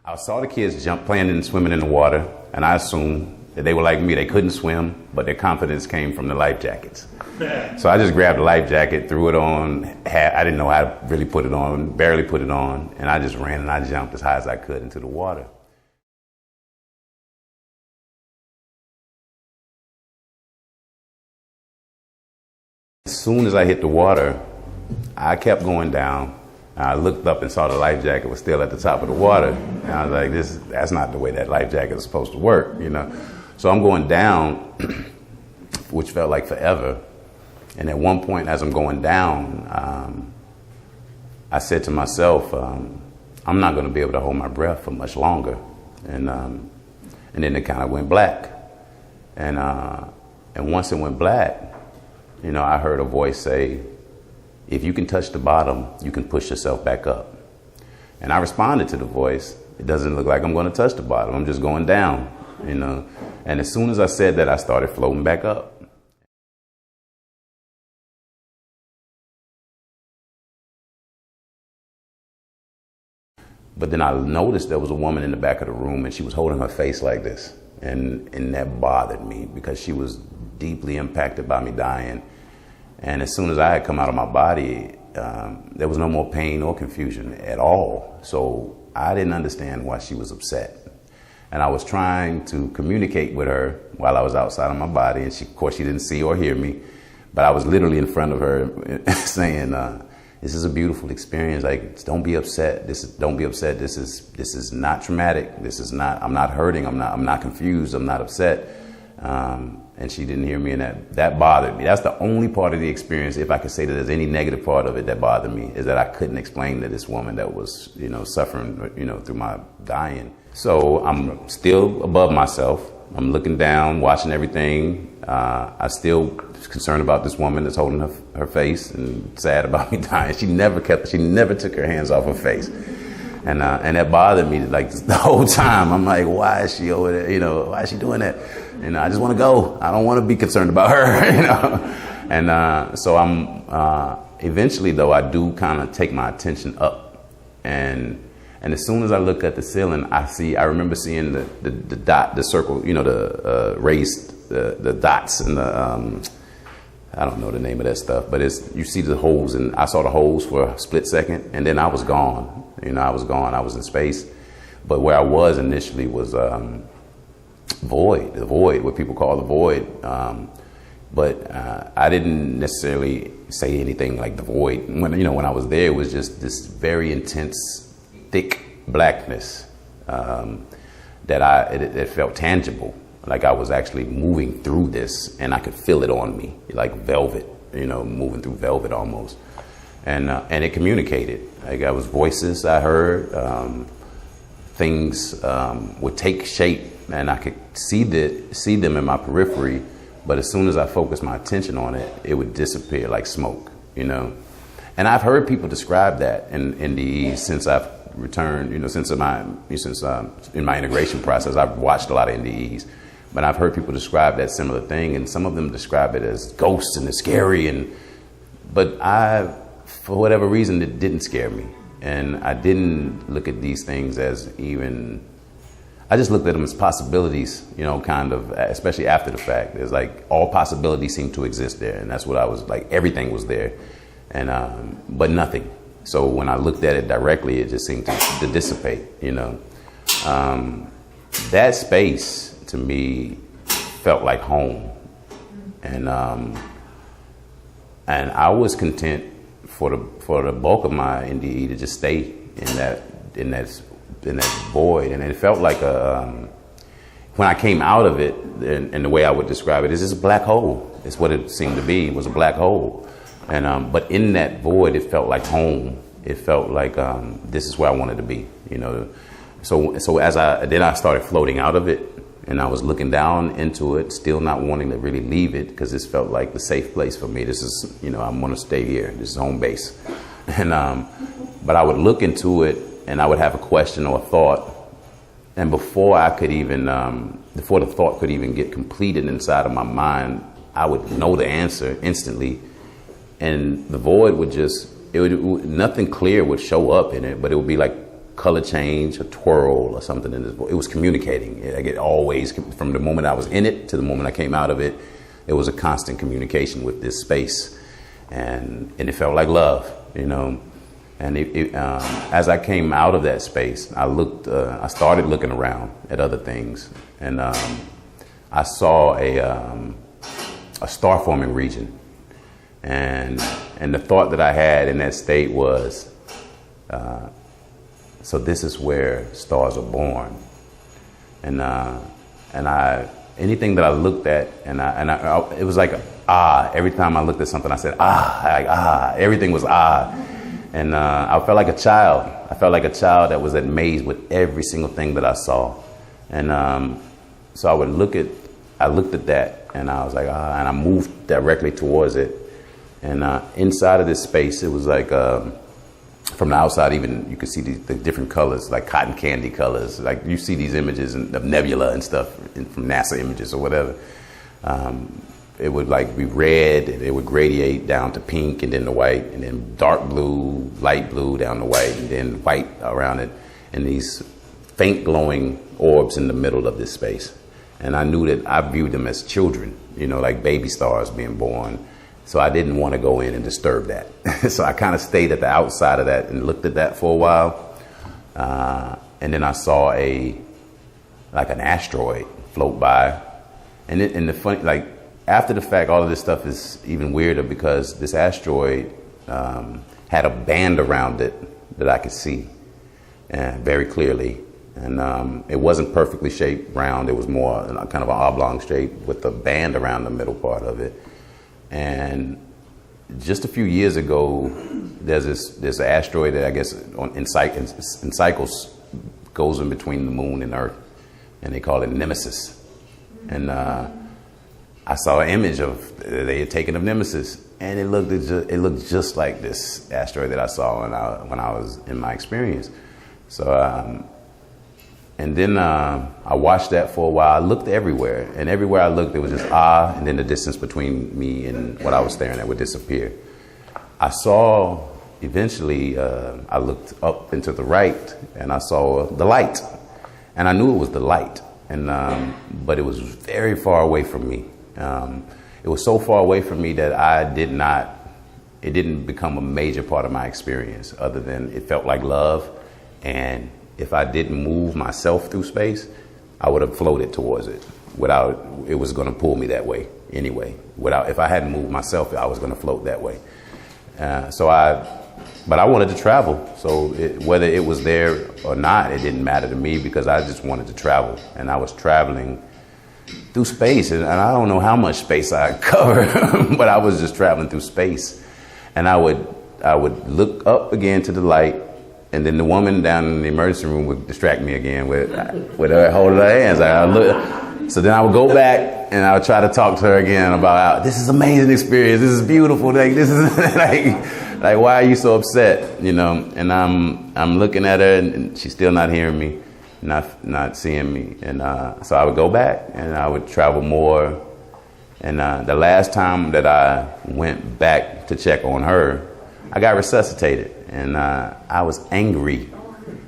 I saw the kids playing and swimming in the water, and I assumed that they were like me. They couldn't swim, but their confidence came from the life jackets. So I just grabbed the life jacket, threw it on. I didn't know how to really put it on, barely put it on, and I just ran and I jumped as high as I could into the water. As soon as I hit the water, I kept going down. I looked up and saw the life jacket was still at the top of the water. And I was like, that's not the way that life jacket is supposed to work, you know? So I'm going down, which felt like forever. And at one point, as I'm going down, I said to myself, I'm not going to be able to hold my breath for much longer. And then it kind of went black. And once it went black, you know, I heard a voice say, if you can touch the bottom, you can push yourself back up. And I responded to the voice, it doesn't look like I'm going to touch the bottom. I'm just going down, you know. And as soon as I said that, I started floating back up. But then I noticed there was a woman in the back of the room, and she was holding her face like this. And that bothered me because she was deeply impacted by me dying. And as soon as I had come out of my body, there was no more pain or confusion at all. So I didn't understand why she was upset. And I was trying to communicate with her while I was outside of my body. And of course, she didn't see or hear me. But I was literally in front of her saying, this is a beautiful experience. Like, don't be upset. Don't be upset. This is not traumatic. I'm not hurting. I'm not confused. I'm not upset. And she didn't hear me, and that bothered me. That's the only part of the experience, if I could say that there's any negative part of it that bothered me, is that I couldn't explain to this woman that was, you know, suffering, you know, through my dying. So I'm still above myself. I'm looking down, watching everything. I still concerned about this woman that's holding her face and sad about me dying. She never took her hands off her face. And that bothered me like the whole time. I'm like, why is she over there? You know, why is she doing that? And I just want to go. I don't want to be concerned about her, you know. And so I'm eventually, though, I do kind of take my attention up. And as soon as I look at the ceiling, I remember seeing the dot, the circle, you know, the raised, the dots and the, I don't know the name of that stuff, but you see the holes, and I saw the holes for a split second, and then I was gone. You know, I was gone. I was in space. But where I was initially was void, the void, what people call the void. But I didn't necessarily say anything like the void. When I was there, it was just this very intense, thick blackness that it felt tangible. Like I was actually moving through this, and I could feel it on me, like velvet, you know, moving through velvet almost. And it communicated. Like I was voices I heard, things would take shape, and I could see them in my periphery. But as soon as I focused my attention on it, it would disappear like smoke, you know. And I've heard people describe that in NDE since I've returned, you know, since in my integration process. I've watched a lot of NDEs. But I've heard people describe that similar thing, and some of them describe it as ghosts and it's scary. But for whatever reason, it didn't scare me. And I didn't look at these things as I just looked at them as possibilities, you know, kind of, especially after the fact. It's like all possibilities seemed to exist there. And that's what I was like, everything was there, but nothing. So when I looked at it directly, it just seemed to dissipate, you know. That space to me felt like home. And I was content for the bulk of my NDE to just stay in that void. And it felt like when I came out of it, and the way I would describe it is just a black hole. It's what it seemed to be. It was a black hole. And but in that void, it felt like home. It felt like this is where I wanted to be, you know. So as I started floating out of it, and I was looking down into it, still not wanting to really leave it, because this felt like the safe place for me. This is, you know, I'm going to stay here. This is home base. And but I would look into it, and I would have a question or a thought, and before the thought could even get completed inside of my mind, I would know the answer instantly, and the void would nothing clear would show up in it, but it would be like color change, a twirl or something in this voice. It was communicating. It always, from the moment I was in it to the moment I came out of it, it was a constant communication with this space. And it felt like love, you know. And as I came out of that space, I started looking around at other things. And I saw a star forming region. And the thought that I had in that state was, so this is where stars are born. And anything that I looked at, it was like every time I looked at something, I said everything was and I felt like a child. I felt like a child that was amazed with every single thing that I saw. And so I looked at that, and I was like and I moved directly towards it. And inside of this space, it was like from the outside, even you could see the different colors, like cotton candy colors. Like you see these images of nebula and stuff from NASA images or whatever. It would like be red, and it would gradiate down to pink, and then the white, and then dark blue, light blue down to white, and then white around it, and these faint glowing orbs in the middle of this space. And I knew that I viewed them as children, you know, like baby stars being born. So I didn't want to go in and disturb that. So I kind of stayed at the outside of that and looked at that for a while. And then I saw an asteroid float by. And the funny, like after the fact, all of this stuff is even weirder because this asteroid had a band around it that I could see very clearly. And it wasn't perfectly shaped round. It was more kind of an oblong shape with a band around the middle part of it. And just a few years ago, there's an asteroid that I guess in cycles goes in between the moon and Earth, and they call it Nemesis. And I saw an image they had taken of Nemesis, and it looked just like this asteroid that I saw when I was in my experience. So. And then I watched that for a while. I looked everywhere, and everywhere I looked, there was just and then the distance between me and what I was staring at would disappear. I saw, eventually, I looked up and to the right, and I saw the light. And I knew it was the light, but it was very far away from me. It was so far away from me that it didn't become a major part of my experience, other than it felt like love. And if I didn't move myself through space, I would have floated towards it. It was going to pull me that way anyway. If I hadn't moved myself, I was going to float that way. But I wanted to travel. So whether it was there or not, it didn't matter to me because I just wanted to travel. And I was traveling through space. And I don't know how much space I covered, but I was just traveling through space. And I would look up again to the light. And then the woman down in the emergency room would distract me again with her holding her hands. So then I would go back and I would try to talk to her again about this is amazing experience. This is beautiful. Like this is like why are you so upset? You know? And I'm looking at her and she's still not hearing me, not seeing me. And so I would go back and I would travel more. And the last time that I went back to check on her, I got resuscitated. And I was angry.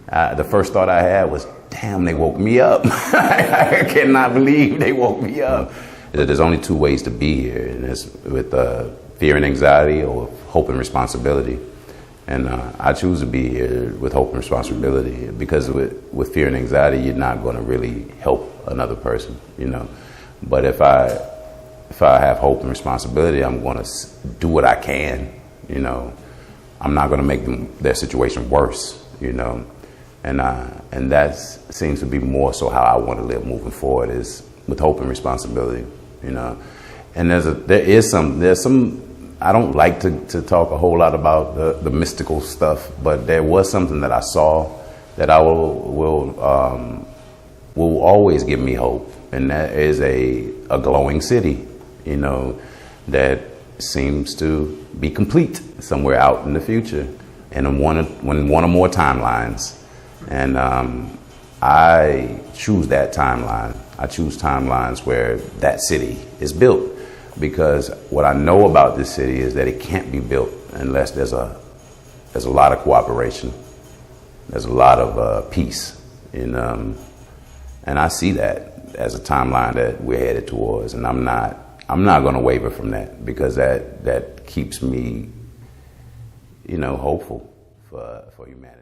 The first thought I had was, damn, they woke me up. I cannot believe they woke me up. There's only two ways to be here, and it's with fear and anxiety or hope and responsibility. And I choose to be here with hope and responsibility because with fear and anxiety, you're not going to really help another person, you know. But if I have hope and responsibility, I'm going to do what I can, you know. I'm not going to make their situation worse, you know, and that seems to be more so how I want to live moving forward is with hope and responsibility, you know. And there's some. I don't like to talk a whole lot about the mystical stuff, but there was something that I saw that I will always give me hope, and that is a glowing city, you know, that seems to be complete somewhere out in the future and in one or more timelines. And I choose that timeline. I choose timelines where that city is built because what I know about this city is that it can't be built unless there's a lot of cooperation. There's a lot of peace, and I see that as a timeline that we're headed towards, and I'm not going to waver from that, because that keeps me, hopeful for humanity.